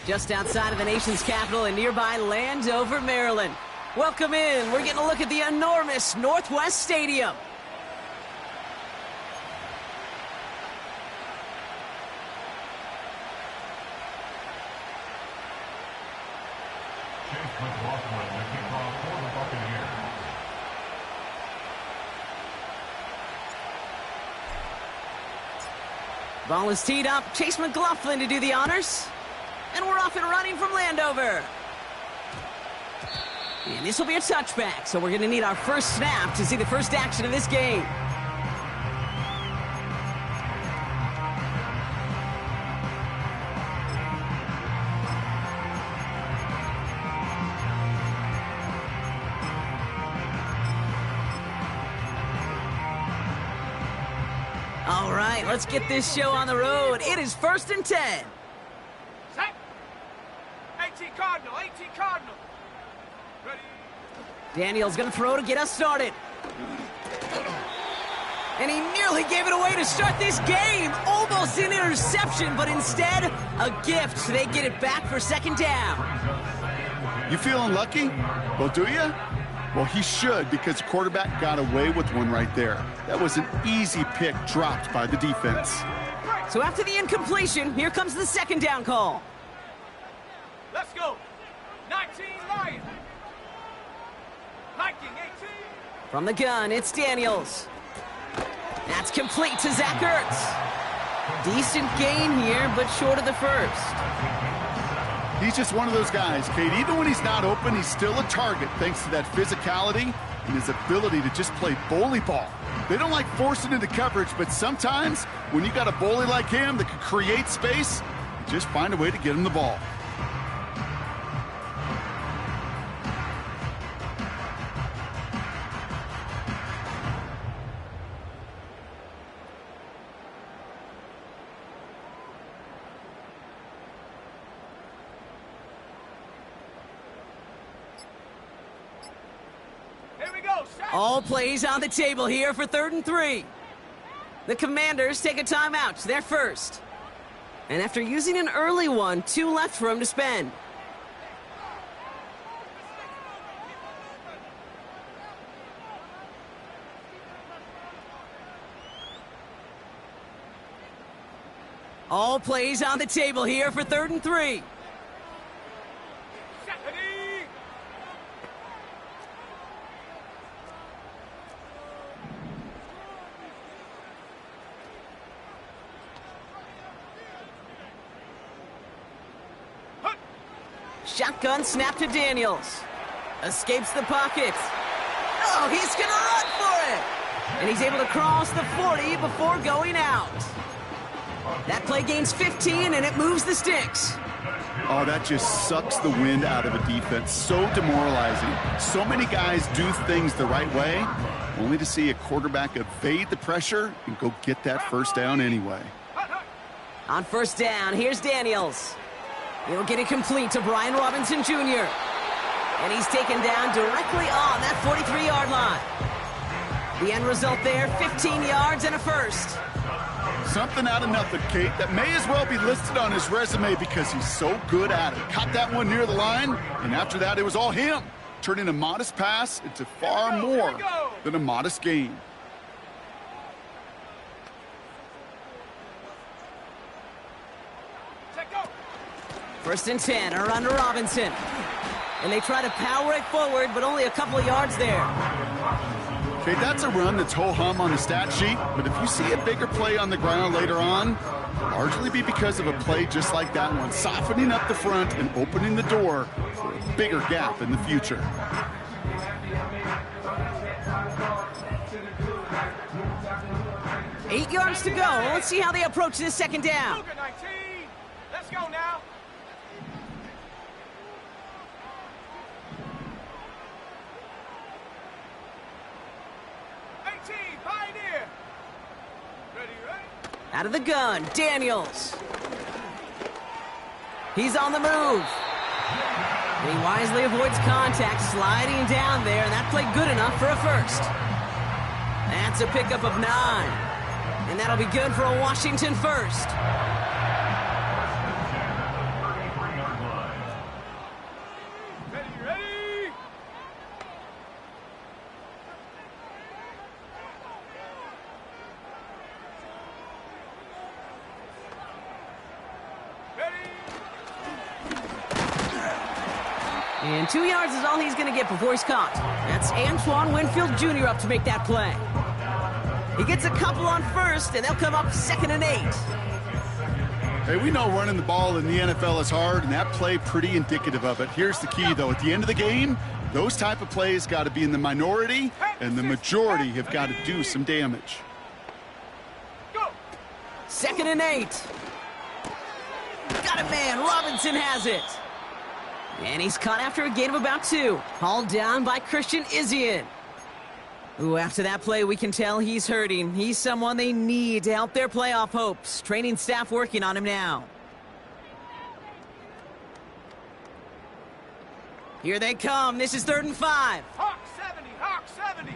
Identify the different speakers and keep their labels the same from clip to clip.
Speaker 1: Just outside of the nation's capital in nearby Landover, Maryland. Welcome in. We're getting a look at the enormous Northwest Stadium. Ball is teed up. Chase McLaughlin to do the honors. And we're off and running from Landover. And this will be a touchback, so we're going to need our first snap to see the first action of this game. All right, let's get this show on the road. It is 1st and 10.
Speaker 2: Set. 18 Cardinal, 18 Cardinal. Ready.
Speaker 1: Daniel's going to throw to get us started. And he nearly gave it away to start this game. Almost an interception, but instead, a gift. They get it back for 2nd down.
Speaker 3: You feeling lucky? Well, do you? Well, he should, because the quarterback got away with one right there. That was an easy pick dropped by the defense.
Speaker 1: So after the incompletion, here comes the 2nd down call.
Speaker 2: Let's go. 19 Lions. Hiking 18.
Speaker 1: From the gun, it's Daniels. That's complete to Zach Ertz. Decent gain here, but short of the first.
Speaker 3: He's just one of those guys, Kate. Even when he's not open, he's still a target thanks to that physicality and his ability to just play bully ball. They don't like forcing into coverage, but sometimes when you got a bully like him that can create space, just find a way to get him the ball.
Speaker 1: All plays on the table here for 3rd and 3. The Commanders take a timeout. They're first. And after using an early one, 2 left for him to spend. All plays on the table here for 3rd and 3. Shotgun snap to Daniels. Escapes the pocket. Oh, he's going to run for it. And he's able to cross the 40 before going out. That play gains 15, and it moves the sticks.
Speaker 3: Oh, that just sucks the wind out of a defense. So demoralizing. So many guys do things the right way, only to see a quarterback evade the pressure and go get that first down anyway.
Speaker 1: On 1st down, here's Daniels. He'll get it complete to Brian Robinson Jr. And he's taken down directly on that 43-yard line. The end result there, 15 yards and a first.
Speaker 3: Something out of nothing, Kate, that may as well be listed on his resume because he's so good at it. Caught that one near the line, and after that, it was all him, turning a modest pass into far more than a modest gain.
Speaker 1: First and 10, a run to Robinson. And they try to power it forward, but only a couple of yards there.
Speaker 3: Okay, that's a run that's ho-hum on the stat sheet, but if you see a bigger play on the ground later on, largely be because of a play just like that one, softening up the front and opening the door for a bigger gap in the future.
Speaker 1: Eight yards to go. Let's see how they approach this 2nd down.
Speaker 2: Let's go now. Pioneer. Ready.
Speaker 1: Out of the gun, Daniels. He's on the move. And he wisely avoids contact, sliding down there, and that played good enough for a first. That's a pickup of 9. And that'll be good for a Washington first. And 2 yards is all he's going to get before he's caught. That's Antoine Winfield Jr. up to make that play. He gets a couple on first, and they'll come up 2nd and 8.
Speaker 3: Hey, we know running the ball in the NFL is hard, and that play pretty indicative of it. Here's the key, though. At the end of the game, those type of plays got to be in the minority, and the majority have got to do some damage.
Speaker 1: 2nd and 8. Got it, man. Robinson has it. And he's caught after a gain of about 2. Hauled down by Christian Izien. Ooh, after that play, we can tell he's hurting. He's someone they need to help their playoff hopes. Training staff working on him now. Here they come. This is 3rd and 5.
Speaker 2: Hawk 70, Hawk 70.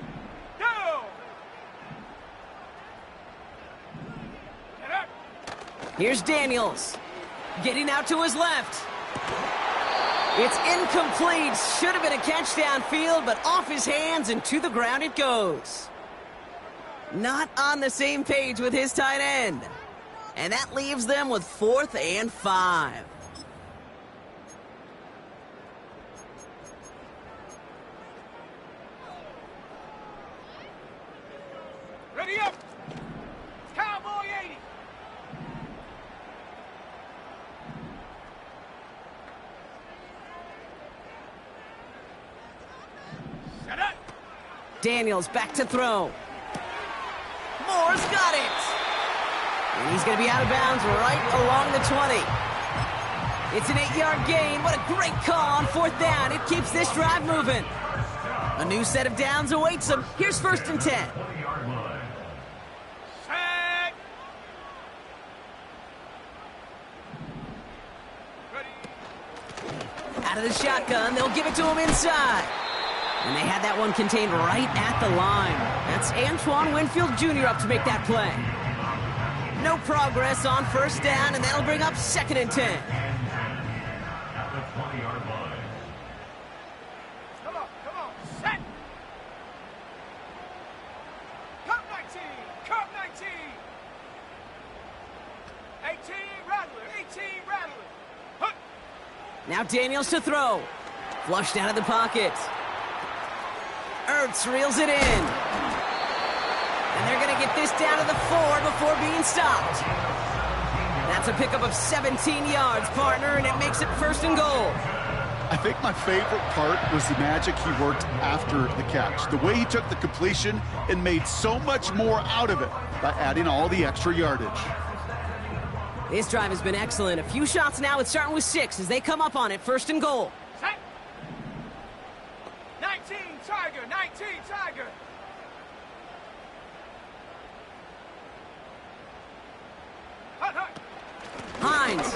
Speaker 2: Go! Get up.
Speaker 1: Here's Daniels. Getting out to his left. It's incomplete. Should have been a catch downfield, but off his hands and to the ground it goes. Not on the same page with his tight end. And that leaves them with 4th and 5.
Speaker 2: Ready up. Cowboy 80. Set up.
Speaker 1: Daniels back to throw. Moore's got it. And he's going to be out of bounds right along the 20. It's an 8-yard gain. What a great call on 4th down. It keeps this drive moving. A new set of downs awaits them. Here's 1st and 10.
Speaker 2: Set. Ready.
Speaker 1: Out of the shotgun, they'll give it to him inside. And they had that one contained right at the line. That's Antoine Winfield Jr. up to make that play. No progress on 1st down, and that'll bring up 2nd and 10.
Speaker 2: Come on, come on. Set. Cup 19, Cup 19. 18, Rattler, 18, Rattler. Hut.
Speaker 1: Now Daniels to throw. Flushed out of the pocket. Ertz reels it in. And they're going to get this down to the 4 before being stopped. That's a pickup of 17 yards, partner, and it makes it 1st and goal.
Speaker 3: I think my favorite part was the magic he worked after the catch. The way he took the completion and made so much more out of it by adding all the extra yardage.
Speaker 1: This drive has been excellent. A few shots now. It's starting with 6 as they come up on it. 1st and goal.
Speaker 2: Set. 19, Tiger, 19, Tiger. Hut, hut.
Speaker 1: Hines.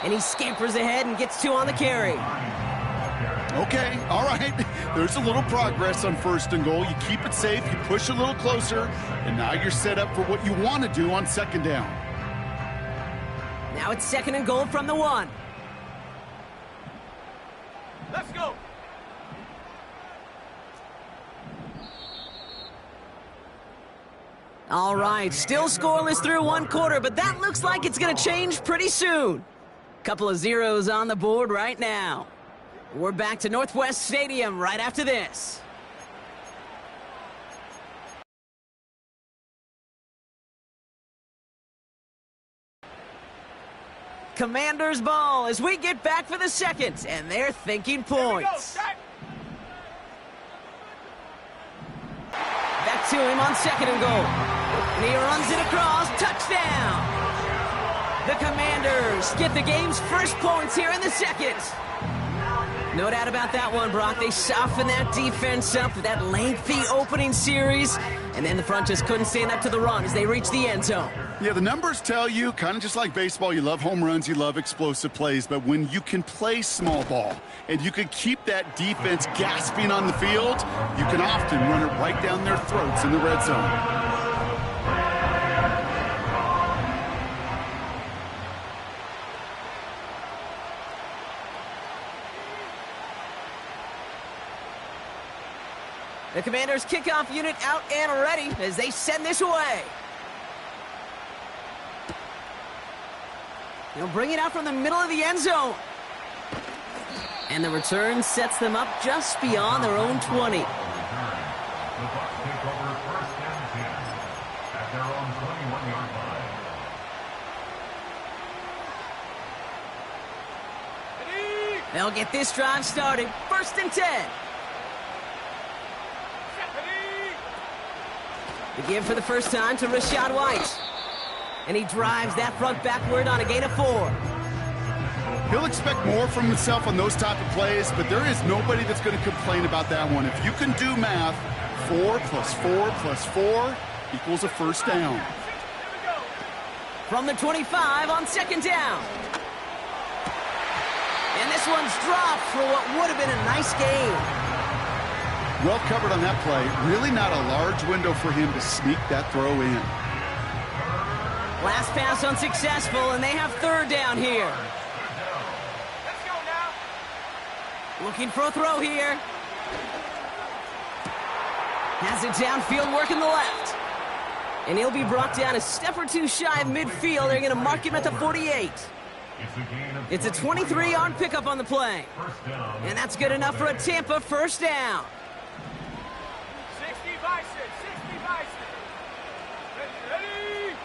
Speaker 1: And he scampers ahead and gets 2 on the carry.
Speaker 3: Okay, all right. There's a little progress on 1st and goal. You keep it safe, you push a little closer, and now you're set up for what you want to do on 2nd down.
Speaker 1: Now it's 2nd and goal from the 1.
Speaker 2: Let's go.
Speaker 1: All right, still scoreless through 1 quarter, but that looks like it's going to change pretty soon. Couple of zeros on the board right now. We're back to Northwest Stadium right after this. Commanders ball as we get back for the 2nd, and they're thinking points. Back to him on 2nd and goal. And he runs it across. Touchdown! The Commanders get the game's first points here in the 2nd. No doubt about that one, Brock. They softened that defense up with that lengthy opening series, and then the front just couldn't stand up to the run as they reached the end zone.
Speaker 3: Yeah, the numbers tell you, kind of just like baseball, you love home runs, you love explosive plays, but when you can play small ball and you can keep that defense gasping on the field, you can often run it right down their throats in the red zone.
Speaker 1: The Commanders' kickoff unit out and ready as they send this away. They'll bring it out from the middle of the end zone. And the return sets them up just beyond their own 20.
Speaker 4: The Bucs take over first and 10 at their own 21-yard line.
Speaker 2: Ready?
Speaker 1: They'll get this drive started. First and 10.
Speaker 2: Ready?
Speaker 1: The give for the first time to Rachaad White. And he drives that front backward on a gain of 4.
Speaker 3: He'll expect more from himself on those type of plays, but there is nobody that's going to complain about that one. If you can do math, 4 plus 4 plus 4 equals a first down.
Speaker 2: Here we go.
Speaker 1: From the 25 on second down. And this one's dropped for what would have been a nice gain.
Speaker 3: Well covered on that play. Really not a large window for him to sneak that throw in.
Speaker 1: Last pass unsuccessful, and they have third down here.
Speaker 2: Let's go now.
Speaker 1: Looking for a throw here. Has it downfield, working the left. And he'll be brought down a step or two shy of midfield. They're going to mark him at the 48. It's a 23-yard pickup on the play. And that's good enough for a Tampa first down.
Speaker 2: 60 Bison, 60 Bison. Ready, ready.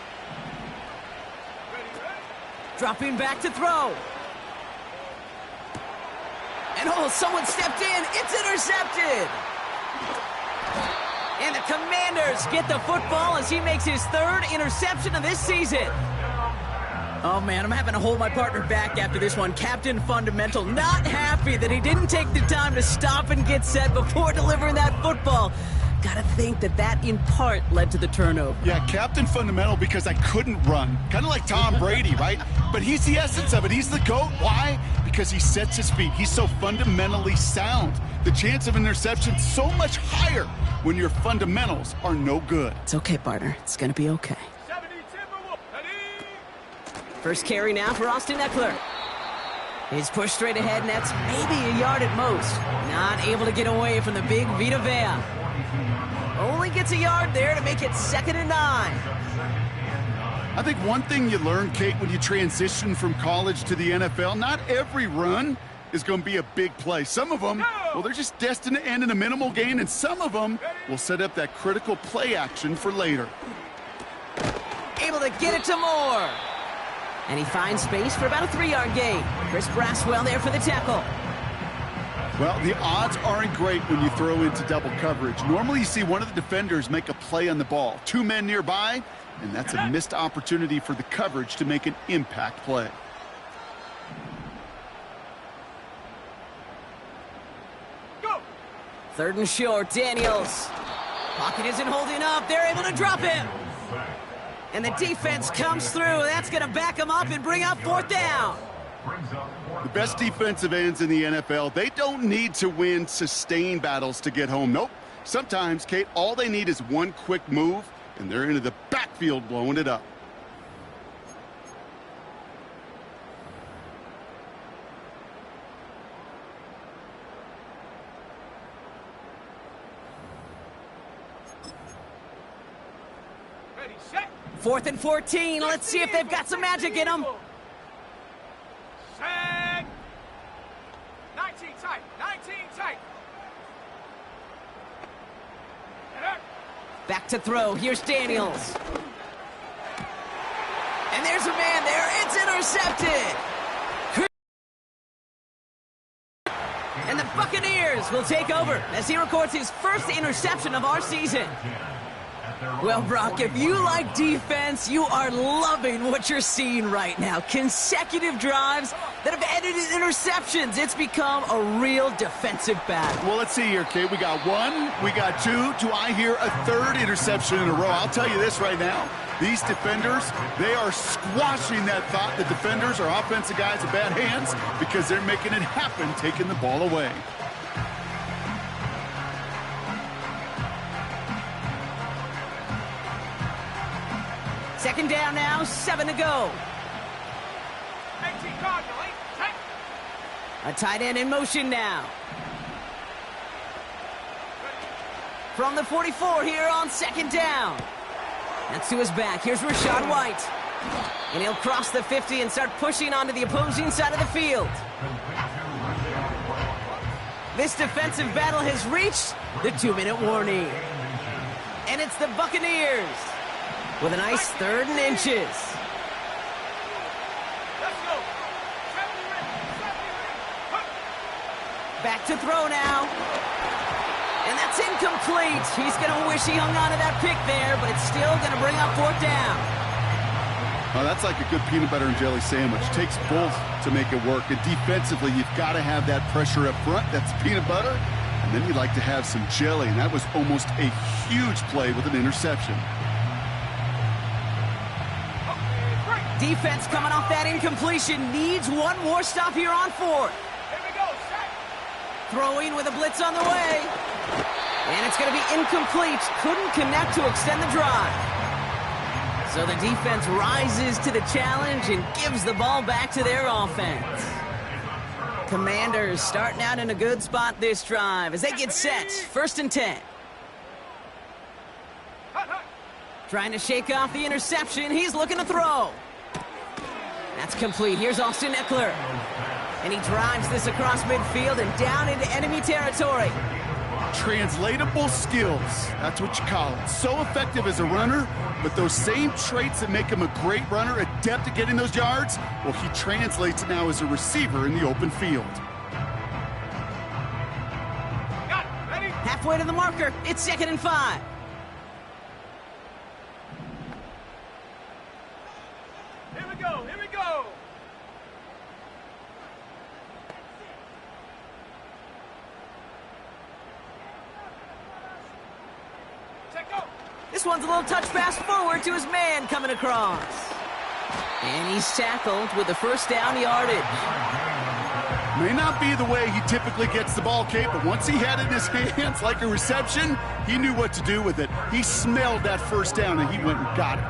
Speaker 2: Ready, ready.
Speaker 1: Dropping back to throw. And oh, someone stepped in. It's intercepted. And the Commanders get the football as he makes his third interception of this season. Oh, man, I'm having to hold my partner back after this one. Captain Fundamental not happy that he didn't take the time to stop and get set before delivering that football. Gotta think that in part led to the turnover.
Speaker 3: Yeah, Captain Fundamental because I couldn't run. Kind of like Tom Brady, right? But he's the essence of it. He's the GOAT. Why? Because he sets his feet. He's so fundamentally sound. The chance of interception so much higher when your fundamentals are no good.
Speaker 1: It's okay, partner. It's gonna be okay.
Speaker 2: 70 Timberwolves. Ready.
Speaker 1: First carry now for Austin Eckler. He's pushed straight ahead, and that's maybe a yard at most. Not able to get away from the big Vita Vea. Only gets a yard there to make it 2nd and 9.
Speaker 3: I think one thing you learn, Kate, when you transition from college to the NFL, not every run is going to be a big play. Some of them, well, they're just destined to end in a minimal gain, and some of them will set up that critical play action for later.
Speaker 1: Able to get it to Moore. And he finds space for about a 3-yard gain. Chris Braswell there for the tackle.
Speaker 3: Well, the odds aren't great when you throw into double coverage. Normally you see one of the defenders make a play on the ball. 2 men nearby, and that's a missed opportunity for the coverage to make an impact play.
Speaker 2: Go.
Speaker 1: 3rd and short, Daniels. Pocket isn't holding up. They're able to drop him. And the defense comes through. That's going to back him up and bring up 4th down.
Speaker 3: The best defensive ends in the NFL, they don't need to win sustained battles to get home. Nope. Sometimes, Kate, all they need is one quick move, and they're into the backfield blowing it up.
Speaker 2: Ready, set.
Speaker 1: 4th and 14. Let's see if they've got some magic in them.
Speaker 2: Set. 19 tight, 19 tight.
Speaker 1: Back to throw. Here's Daniels. And there's a man there. It's intercepted. And the Buccaneers will take over as he records his first interception of our season. Well, Brock, if you like defense, you are loving what you're seeing right now. Consecutive drives that have ended in interceptions. It's become a real defensive battle.
Speaker 3: Well, let's see here, Kate. We got 1, we got 2. Do I hear a 3rd interception in a row? I'll tell you this right now. These defenders, they are squashing that thought that defenders are offensive guys with bad hands because they're making it happen, taking the ball away.
Speaker 1: Second down now, 7 to go.
Speaker 2: 18 Cardinal, 8 tight.
Speaker 1: A tight end in motion now. From the 44 here on 2nd down. That's to his back. Here's Rachaad White. And he'll cross the 50 and start pushing onto the opposing side of the field. This defensive battle has reached the 2-minute warning. And it's the Buccaneers with a nice 3rd and inches.
Speaker 2: Let's go.
Speaker 1: Back to throw now. And that's incomplete. He's going to wish he hung on to that pick there, but it's still going to bring up 4th down.
Speaker 3: Oh, that's like a good peanut butter and jelly sandwich. Takes both to make it work. And defensively, you've got to have that pressure up front. That's peanut butter. And then you'd like to have some jelly. And that was almost a huge play with an interception.
Speaker 1: Defense coming off that incompletion. Needs one more stop here on 4th.
Speaker 2: Here we go. Set.
Speaker 1: Throwing with a blitz on the way. And it's going to be incomplete. Couldn't connect to extend the drive. So the defense rises to the challenge and gives the ball back to their offense. Commanders starting out in a good spot this drive as they get set. 1st and 10. Trying to shake off the interception. He's looking to throw. That's complete. Here's Austin Eckler. And he drives this across midfield and down into enemy territory.
Speaker 3: Translatable skills. That's what you call it. So effective as a runner, but those same traits that make him a great runner, adept at getting those yards, well, he translates now as a receiver in the open field.
Speaker 2: Got it. Ready?
Speaker 1: Halfway to the marker. It's 2nd and 5.
Speaker 2: Here we go. Here we go. Check go.
Speaker 1: This one's a little touch pass forward to his man coming across. And he's tackled with the 1st down yardage.
Speaker 3: May not be the way he typically gets the ball, Kate, but once he had it in his hands like a reception, he knew what to do with it. He smelled that 1st down, and he went and got it.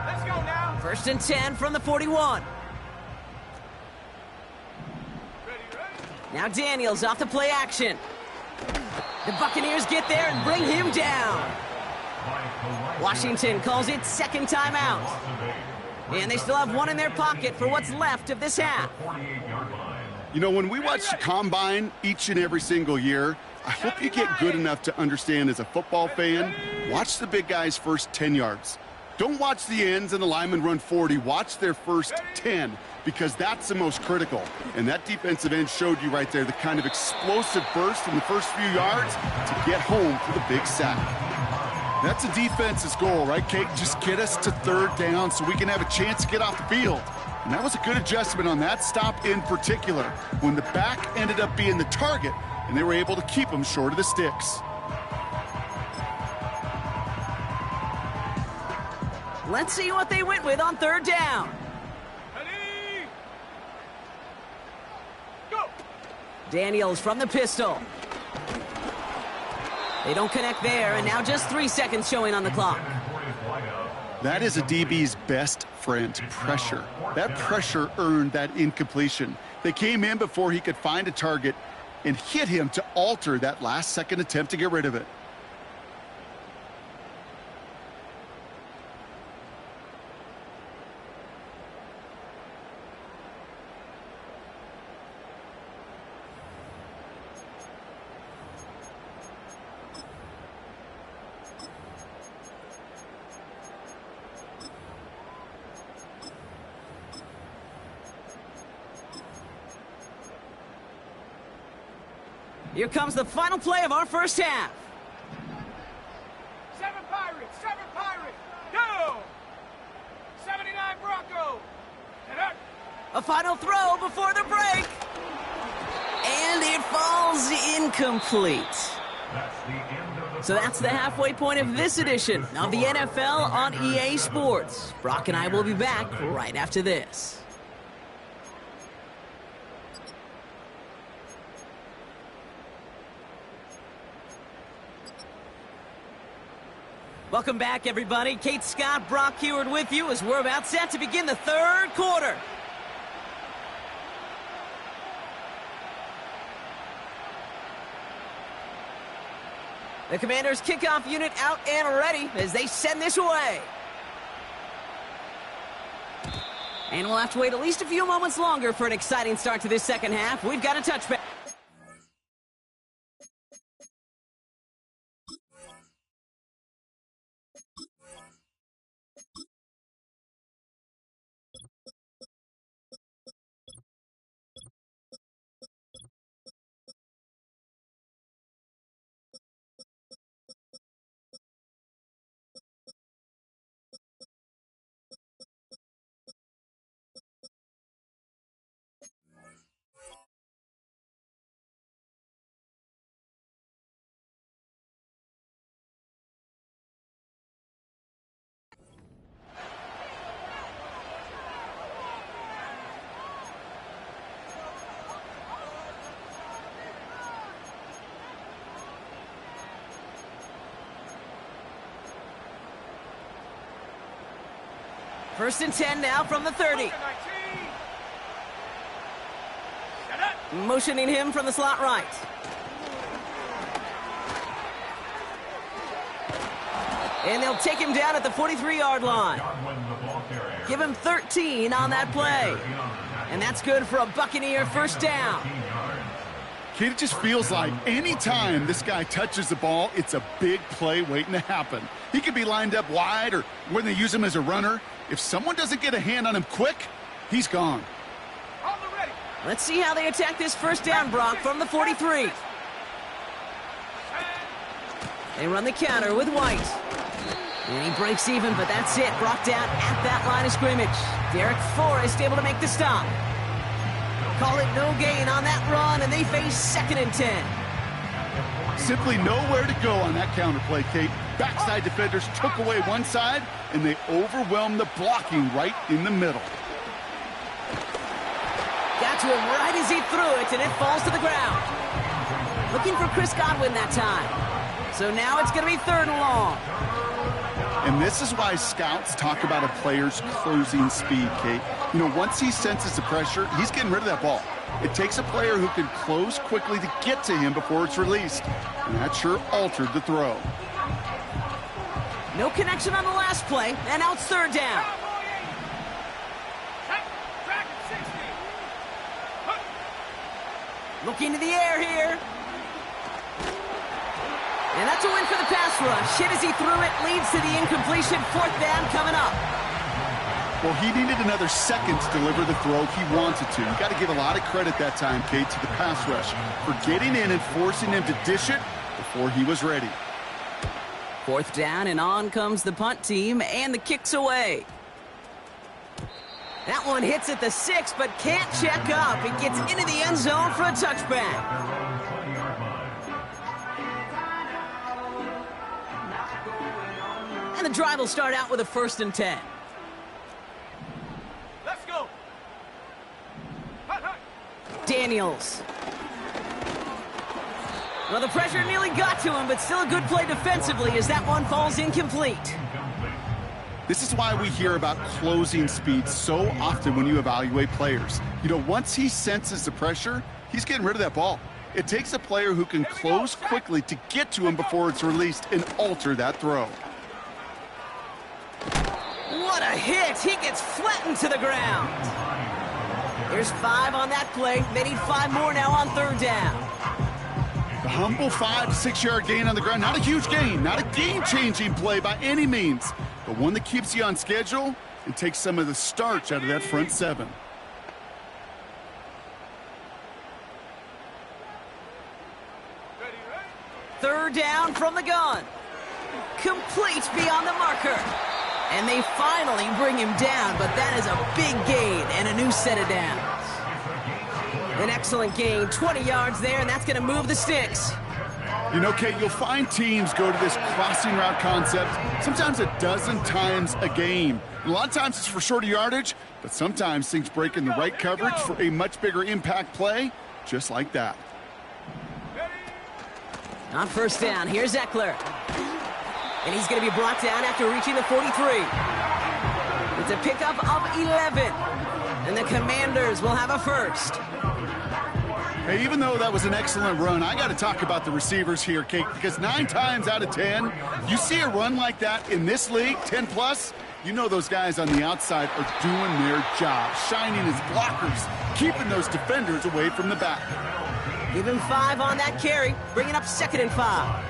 Speaker 2: Let's go now.
Speaker 1: 1st and 10 from the 41.
Speaker 2: Ready, ready.
Speaker 1: Now Daniels off the play action. The Buccaneers get there and bring him down. Washington calls it 2nd timeout. And they still have one in their pocket for what's left of this half.
Speaker 3: You know, when we watch the Combine each and every single year, I hope you get good enough to understand as a football fan, watch the big guys' first 10 yards. Don't watch the ends and the linemen run 40. Watch their first 10, because that's the most critical. And that defensive end showed you right there the kind of explosive burst in the first few yards to get home for the big sack. That's a defense's goal, right, Kate? Just get us to 3rd down so we can have a chance to get off the field. And that was a good adjustment on that stop in particular, when the back ended up being the target, and they were able to keep him short of the sticks.
Speaker 1: Let's see what they went with on 3rd down.
Speaker 2: Ready. Go.
Speaker 1: Daniels from the pistol. They don't connect there, and now just 3 seconds showing on the clock.
Speaker 3: That is a DB's best friend, pressure. That pressure earned that incompletion. They came in before he could find a target and hit him to alter that last-second attempt to get rid of it.
Speaker 1: Here comes the final play of our first half.
Speaker 2: 7 Pirates. 7 Pirates. Go. 79 Broncos. And up.
Speaker 1: A final throw before the break. And it falls incomplete. So that's the halfway point of this edition of the NFL on EA Sports. Brock and I will be back right after this. Welcome back, everybody. Kate Scott, Brock Heward with you as we're about set to begin the 3rd quarter. The Commanders' kickoff unit out and ready as they send this away. And we'll have to wait at least a few moments longer for an exciting start to this second half. We've got a touchback. First and 10 now from the 30. Motioning him from the slot right. And they'll take him down at the 43-yard line. Give him 13 on that play. And that's good for a Buccaneer first down.
Speaker 3: Kid, it just feels like any time this guy touches the ball, it's a big play waiting to happen. He could be lined up wide, or when they use him as a runner, if someone doesn't get a hand on him quick, he's gone.
Speaker 1: Let's see how they attack this first down, Brock, from the 43. They run the counter with White. And he breaks even, but that's it. Brought down at that line of scrimmage. Derek Forrest able to make the stop. Call it no gain on that run, and they face 2nd and 10.
Speaker 3: Simply nowhere to go on that counter play, Kate. Backside defenders took away one side, and they overwhelmed the blocking right in the middle.
Speaker 1: Got to him right as he threw it, and it falls to the ground. Looking for Chris Godwin that time. So now it's going to be 3rd and long.
Speaker 3: And this is why scouts talk about a player's closing speed, Kate. You know, once he senses the pressure, he's getting rid of that ball. It takes a player who can close quickly to get to him before it's released. And that sure altered the throw.
Speaker 1: No connection on the last play, and now it's 3rd down. Looking to the air here. And that's a win for the pass rush. Hit as he threw it, leads to the incompletion. 4th down coming up.
Speaker 3: Well, he needed another second to deliver the throw he wanted to. You got to give a lot of credit that time, Kate, to the pass rush for getting in and forcing him to dish it before he was ready.
Speaker 1: 4th down, and on comes the punt team, and the kick's away. That one hits at the 6, but can't check up. It gets into the end zone for a touchback. And the drive will start out with a 1st and 10.
Speaker 2: Let's go.
Speaker 1: Daniels. Well, the pressure nearly got to him, but still a good play defensively as that one falls incomplete.
Speaker 3: This is why we hear about closing speed so often when you evaluate players. You know, once he senses the pressure, he's getting rid of that ball. It takes a player who can close quickly to get to him before it's released and alter that throw.
Speaker 1: What a hit! He gets flattened to the ground. There's 5 on that play. They need 5 more now on 3rd down.
Speaker 3: The humble 5-6-yard gain on the ground. Not a huge gain, not a game-changing play by any means, but one that keeps you on schedule and takes some of the starch out of that front 7.
Speaker 1: Third down from the gun. Complete beyond the marker. And they finally bring him down, but that is a big gain and a new set of downs. An excellent gain, 20 yards there, and that's going to move the sticks.
Speaker 3: You know, Kate, you'll find teams go to this crossing route concept sometimes a dozen times a game. A lot of times it's for shorter yardage, but sometimes things break in the right coverage for a much bigger impact play, just like that.
Speaker 1: On 1st down, here's Eckler. And he's going to be brought down after reaching the 43. It's a pickup of 11. And the Commanders will have a 1st.
Speaker 3: Hey, even though that was an excellent run, I got to talk about the receivers here, Kate, because 9 times out of 10, you see a run like that in this league, 10+, You know those guys on the outside are doing their job, shining as blockers, keeping those defenders away from the back.
Speaker 1: Give him 5 on that carry, bringing up 2nd and 5.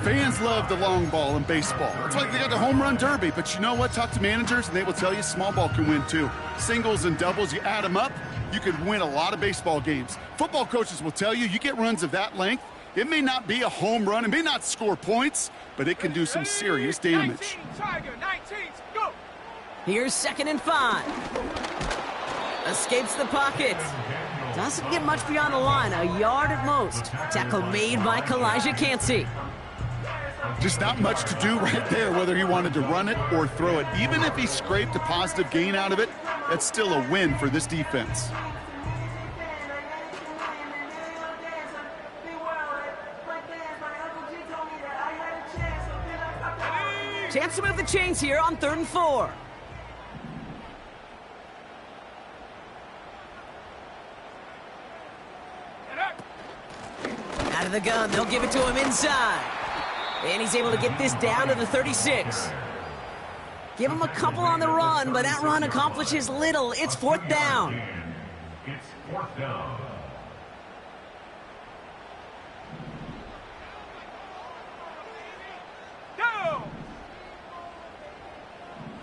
Speaker 3: Fans love the long ball in baseball. It's like they got the home run derby, but you know what? Talk to managers, and they will tell you small ball can win too. Singles and doubles, you add them up, you could win a lot of baseball games. Football coaches will tell you, you get runs of that length, it may not be a home run, it may not score points, but it can do some serious damage.
Speaker 2: 19, Tiger, 19, go!
Speaker 1: Here's 2nd and 5. Escapes the pocket. Doesn't get much beyond the line, a yard at most. Tackle made by Kalijah Cansey.
Speaker 3: Just not much to do right there, whether he wanted to run it or throw it. Even if he scraped a positive gain out of it, that's still a win for this defense.
Speaker 1: Chance to move the chains here on 3rd and 4. Out of the gun, they'll give it to him inside. And he's able to get this down to the 36. Give him a couple on the run, but that run accomplishes little. It's 4th down.
Speaker 4: It's 4th down.
Speaker 2: Go!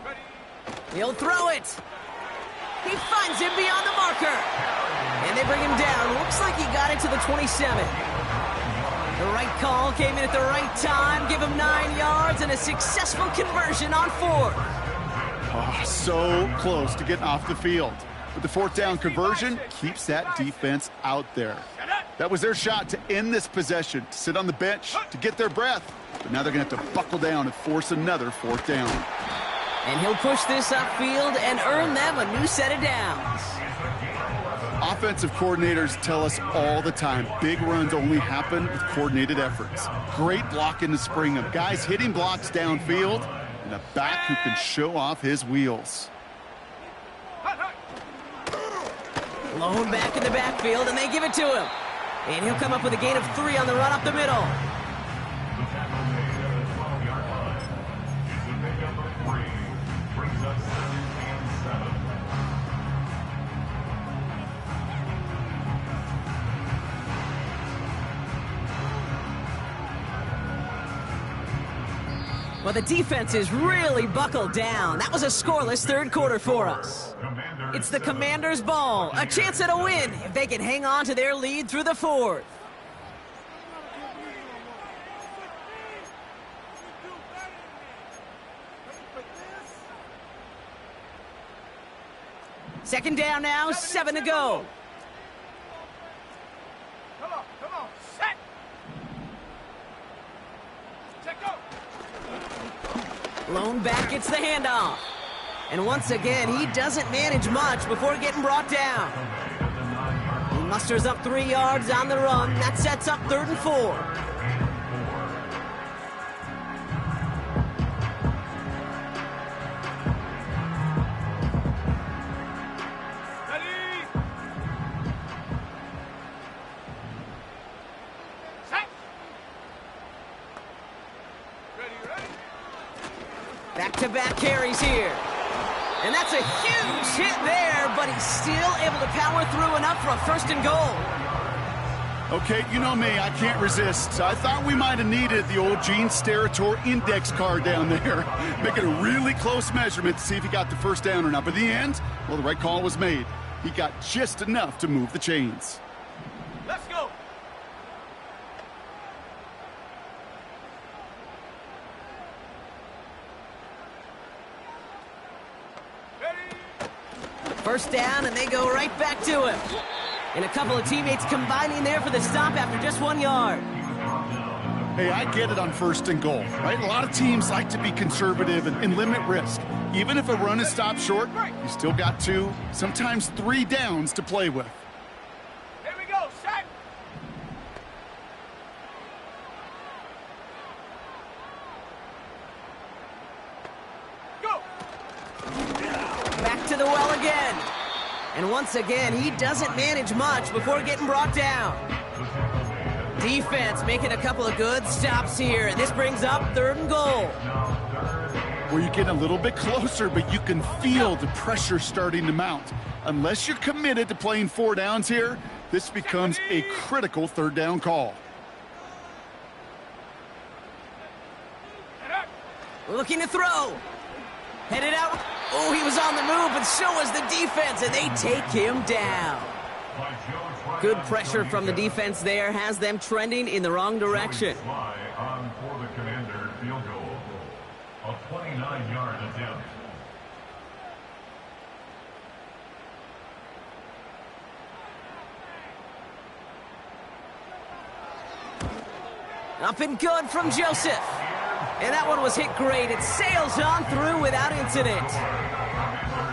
Speaker 2: Ready?
Speaker 1: He'll throw it. He finds him beyond the marker. And they bring him down. Looks like he got it to the 27. The right call came in at the right time. Give him 9 yards and a successful conversion on 4th.
Speaker 3: Oh, so close to getting off the field. But the 4th down conversion keeps that defense out there. That was their shot to end this possession, to sit on the bench, to get their breath. But now they're going to have to buckle down and force another 4th down.
Speaker 1: And he'll push this upfield and earn them a new set of downs.
Speaker 3: Offensive coordinators tell us all the time, big runs only happen with coordinated efforts. Great block in the spring of guys hitting blocks downfield and a back who can show off his wheels.
Speaker 1: Blown back in the backfield, and they give it to him. And he'll come up with a gain of 3 on the run up the middle. Well, the defense is really buckled down. That was a scoreless 3rd quarter for us. It's the Commanders' ball. A chance at a win if they can hang on to their lead through the 4th. Second down now, 7 to go.
Speaker 2: Come on, set! Set, go!
Speaker 1: Blown back gets the handoff. And once again, he doesn't manage much before getting brought down. He musters up 3 yards on the run. That sets up 3rd and 4.
Speaker 2: Ready? Set! Ready?
Speaker 1: Back-to-back carries here. And that's a huge hit there, but he's still able to power through enough for a 1st and goal.
Speaker 3: Okay, you know me, I can't resist. I thought we might have needed the old Gene Steratore index card down there. Making a really close measurement to see if he got the 1st down or not. But in the end, well, the right call was made. He got just enough to move the chains.
Speaker 2: Let's go!
Speaker 1: First down, and they go right back to him. And a couple of teammates combining there for the stop after just 1 yard.
Speaker 3: Hey, I get it on 1st and goal, right? A lot of teams like to be conservative and limit risk. Even if a run is stopped short, you still got 2, sometimes 3 downs to play with.
Speaker 2: Here we go, set! Go!
Speaker 1: Back to the well again. And once again, he doesn't manage much before getting brought down. Defense making a couple of good stops here, and this brings up 3rd and goal.
Speaker 3: where you get a little bit closer, but you can feel the pressure starting to mount. Unless you're committed to playing 4 downs here, this becomes a critical 3rd down call.
Speaker 1: Looking to throw. Headed out. Oh, he was on the move, but so was the defense, and they take him down. Good pressure from the defense there has them trending in the wrong direction.
Speaker 4: On for the Commander field goal. A 29-yard attempt.
Speaker 1: Up and good from Joseph. And that one was hit great. It sails on through without incident.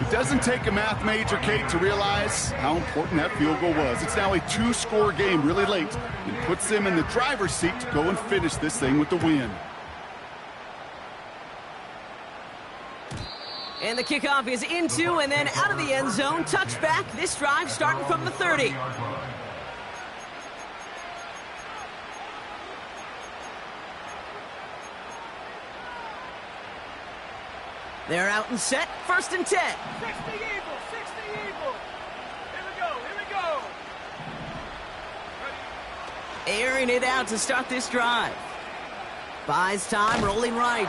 Speaker 3: It doesn't take a math major, Kate, to realize how important that field goal was. It's now a 2-score game really late and puts them in the driver's seat to go and finish this thing with the win.
Speaker 1: And the kickoff is into and then out of the end zone. Touchback. This drive starting from the 30. They're out and set. 1st and 10.
Speaker 2: 60 Eagles, 60 Eagles. Here we go, here we go.
Speaker 1: Airing it out to start this drive. Buys time, rolling right.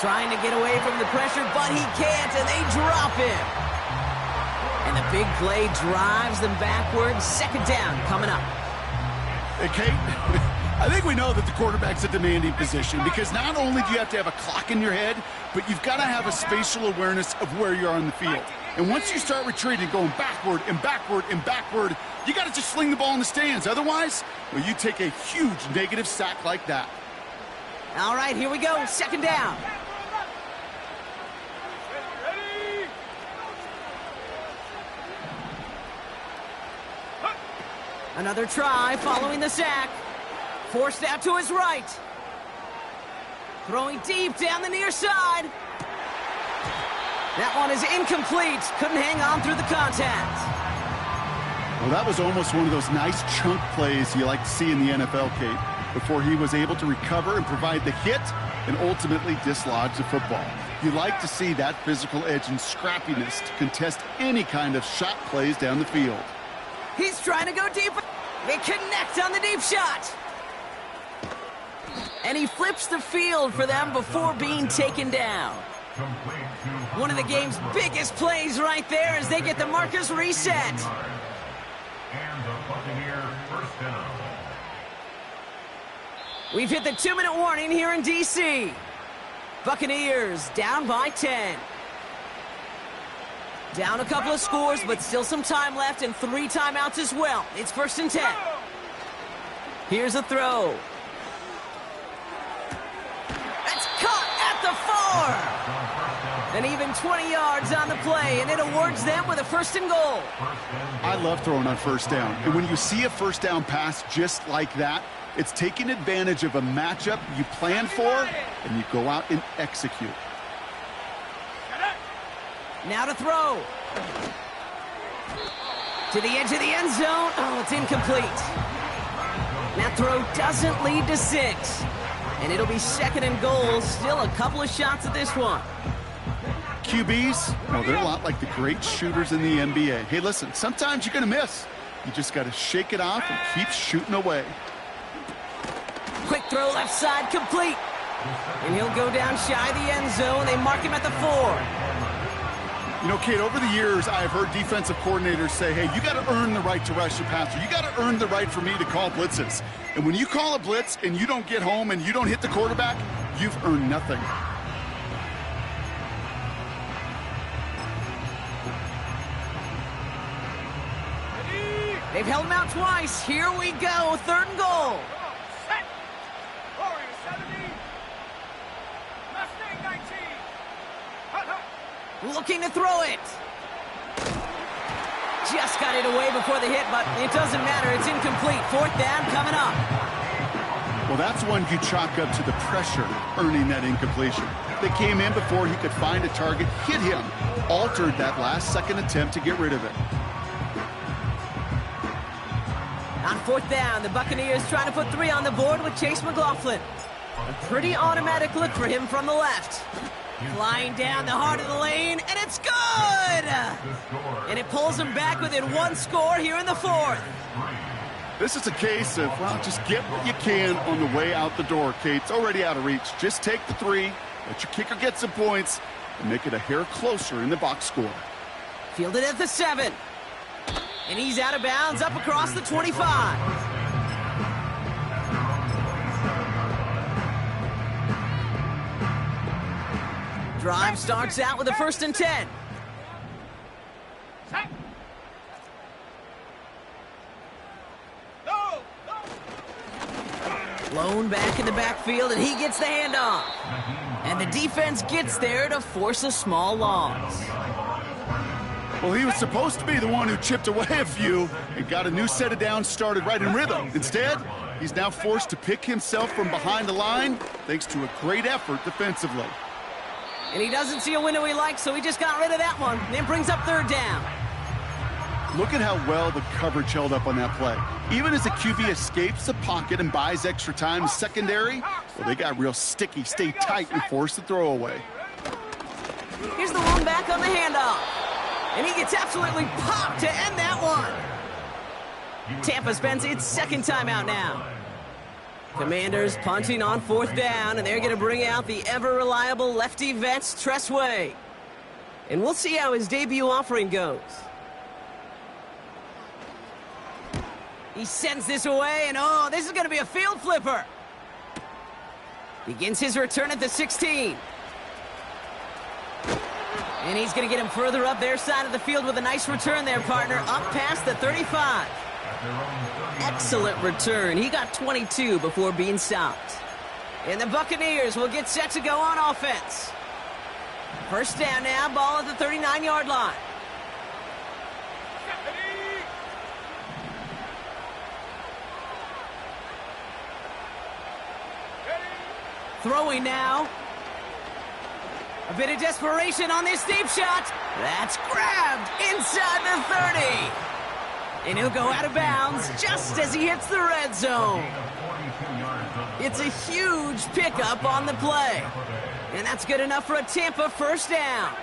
Speaker 1: Trying to get away from the pressure, but he can't, and they drop him. And the big play drives them backwards. 2nd down coming up.
Speaker 3: Hey, Kate, I think we know that the quarterback's a demanding position because not only do you have to have a clock in your head, but you've got to have a spatial awareness of where you are on the field. And once you start retreating, going backward and backward and backward, you got to just sling the ball in the stands. Otherwise, well, you take a huge negative sack like that.
Speaker 1: All right, here we go. 2nd down.
Speaker 2: Ready?
Speaker 1: Another try following the sack. Forced out to his right. Throwing deep down the near side. That one is incomplete. Couldn't hang on through the contact.
Speaker 3: Well, that was almost one of those nice chunk plays you like to see in the NFL, Kate, before he was able to recover and provide the hit and ultimately dislodge the football. You like to see that physical edge and scrappiness to contest any kind of shot plays down the field.
Speaker 1: He's trying to go deeper. They connect on the deep shot. And he flips the field for them before being taken down. One of the game's biggest plays right there as they get the markers reset.
Speaker 4: And the Buccaneer 1st down.
Speaker 1: We've hit the 2-minute warning here in D.C. Buccaneers down by 10. Down a couple of scores, but still some time left and 3 timeouts as well. It's 1st and 10. Here's a throw. That's caught at the 4. And even 20 yards on the play, and it awards them with a 1st and goal.
Speaker 3: I love throwing on 1st down. And when you see a 1st down pass just like that, it's taking advantage of a matchup you plan for, and you go out and execute.
Speaker 1: Now to throw. To the edge of the end zone. Oh, it's incomplete. That throw doesn't lead to 6. And it'll be 2nd and goal. Still a couple of shots at this one.
Speaker 3: QBs, well, they're a lot like the great shooters in the NBA. Hey, listen, sometimes you're going to miss. You just got to shake it off and keep shooting away.
Speaker 1: Quick throw left side, complete. And he'll go down shy of the end zone. They mark him at the 4.
Speaker 3: You know, Kate, over the years, I've heard defensive coordinators say, hey, you got to earn the right to rush the passer. You got to earn the right for me to call blitzes. And when you call a blitz and you don't get home and you don't hit the quarterback, you've earned nothing.
Speaker 1: They've held him out twice. Here we go. 3rd and goal.
Speaker 2: Set. Warrior 70. Mustang 19. Hut, hut.
Speaker 1: Looking to throw it. Just got it away before the hit, but it doesn't matter. It's incomplete. 4th down coming up.
Speaker 3: Well, that's one you chalk up to the pressure earning that incompletion. They came in before he could find a target, hit him, altered that last-second attempt to get rid of it.
Speaker 1: On 4th down, the Buccaneers trying to put 3 on the board with Chase McLaughlin. A pretty automatic look for him from the left. Flying down the heart of the lane, and it's good! And it pulls them back within one score here in the fourth.
Speaker 3: This is a case of, well, just get what you can on the way out the door, Kate. It's already out of reach. Just take the three, let your kicker get some points, and make it a hair closer in the box score.
Speaker 1: Fielded at the 7. And he's out of bounds up across the 25. Drive starts out with a 1st and 10. Lone back in the backfield, and he gets the handoff. And the defense gets there to force a small loss.
Speaker 3: Well, he was supposed to be the one who chipped away a few and got a new set of downs started right in rhythm. Instead, he's now forced to pick himself from behind the line thanks to a great effort defensively.
Speaker 1: And he doesn't see a window he likes, so he just got rid of that one. Then brings up 3rd down.
Speaker 3: Look at how well the coverage held up on that play. Even as the QB escapes the pocket and buys extra time, secondary, well, they got real sticky, stay tight, and force the throw away.
Speaker 1: Here's the one back on the handoff. And he gets absolutely popped to end that one. Tampa spends its 2nd timeout now. Commanders punting on 4th down, and they're going to bring out the ever-reliable lefty vets, Tressway. And we'll see how his debut offering goes. He sends this away, and oh, this is going to be a field flipper. Begins his return at the 16. And he's going to get him further up their side of the field with a nice return there, partner, up past the 35. Excellent return. He got 22 before being stopped. And the Buccaneers will get set to go on offense. 1st down now, ball at the 39-yard line. Throwing now. A bit of desperation on this deep shot. That's grabbed inside the 30. And he'll go out of bounds just as he hits the red zone. It's a huge pickup on the play. And that's good enough for a Tampa 1st down.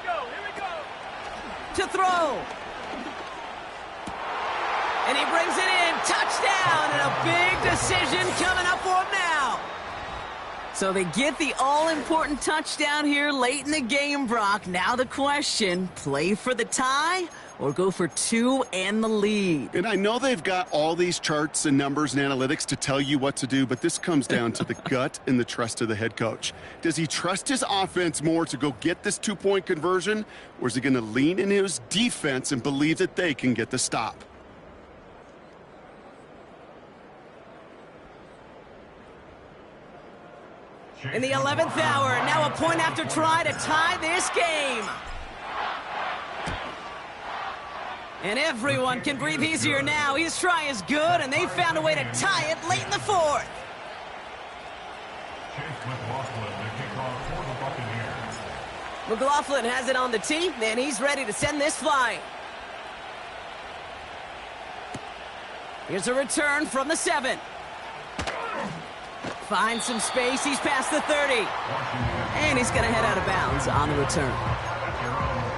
Speaker 1: To throw. And he brings it in. Touchdown, and a big decision coming up for him now. So they get the all-important touchdown here late in the game, Brock. Now the question, play for the tie or go for 2 and the lead?
Speaker 3: And I know they've got all these charts and numbers and analytics to tell you what to do, but this comes down to the gut and the trust of the head coach. Does he trust his offense more to go get this 2-point conversion, or is he going to lean in his defense and believe that they can get the stop?
Speaker 1: In the 11th hour, now a point after try to tie this game. And everyone can breathe easier now. His try is good, and they found a way to tie it late in the 4th. McLaughlin has it on the tee, and he's ready to send this flying. Here's a return from the 7. Finds some space. He's past the 30. And he's going to head out of bounds on the return.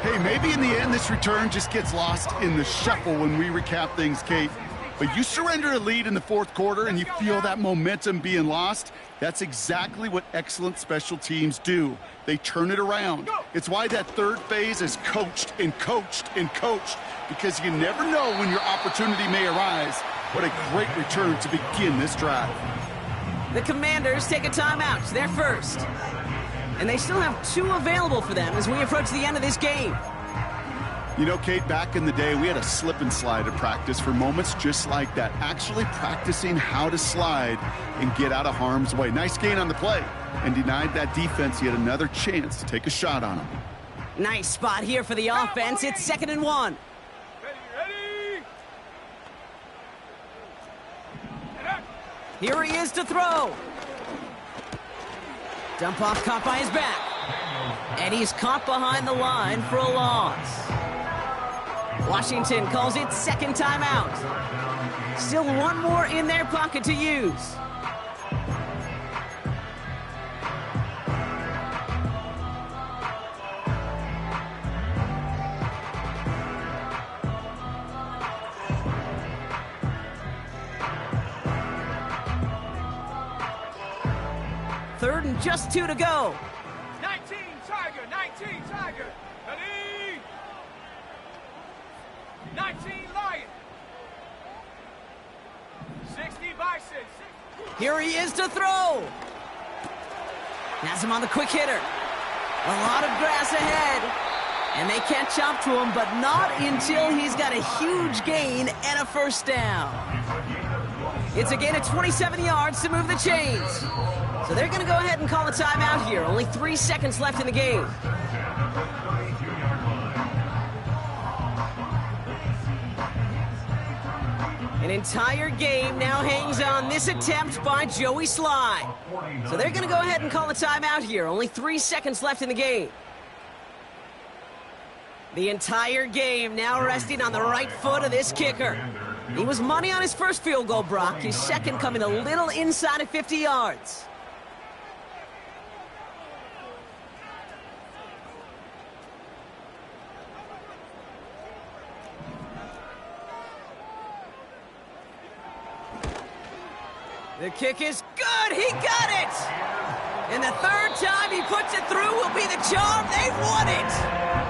Speaker 3: Hey, maybe in the end this return just gets lost in the shuffle when we recap things, Kate. But you surrender a lead in the 4th quarter and you feel that momentum being lost. That's exactly what excellent special teams do. They turn it around. It's why that 3rd phase is coached and coached and coached, because you never know when your opportunity may arise. What a great return to begin this drive.
Speaker 1: The Commanders take a timeout. They're first. And they still have 2 available for them as we approach the end of this game.
Speaker 3: You know, Kate, back in the day, we had a slip and slide at practice for moments just like that. Actually practicing how to slide and get out of harm's way. Nice gain on the play. And denied that defense yet another chance to take a shot on him.
Speaker 1: Nice spot here for the offense. It's 2nd and 1. Here he is to throw. Dump off caught by his back. And he's caught behind the line for a loss. Washington calls it 2nd timeout. Still 1 more in their pocket to use. 3rd and just 2 to go.
Speaker 2: 19 Tiger, 19 Tiger. Ready? 19 Lion. 60 Bison.
Speaker 1: Here he is to throw. Has him on the quick hitter. A lot of grass ahead. And they can't chop to him, but not until he's got a huge gain and a first down. It's a gain of 27 yards to move the chains. So they're going to go ahead and call a timeout here. Only 3 seconds left in the game. An entire game now hangs on this attempt by Joey Sly. So they're going to go ahead and call a timeout here. Only 3 seconds left in the game. The entire game now resting on the right foot of this kicker. He was money on his first field goal, Brock. His second coming a little inside of 50 yards. The kick is good. He got it. And the 3rd time he puts it through will be the charm. They won it.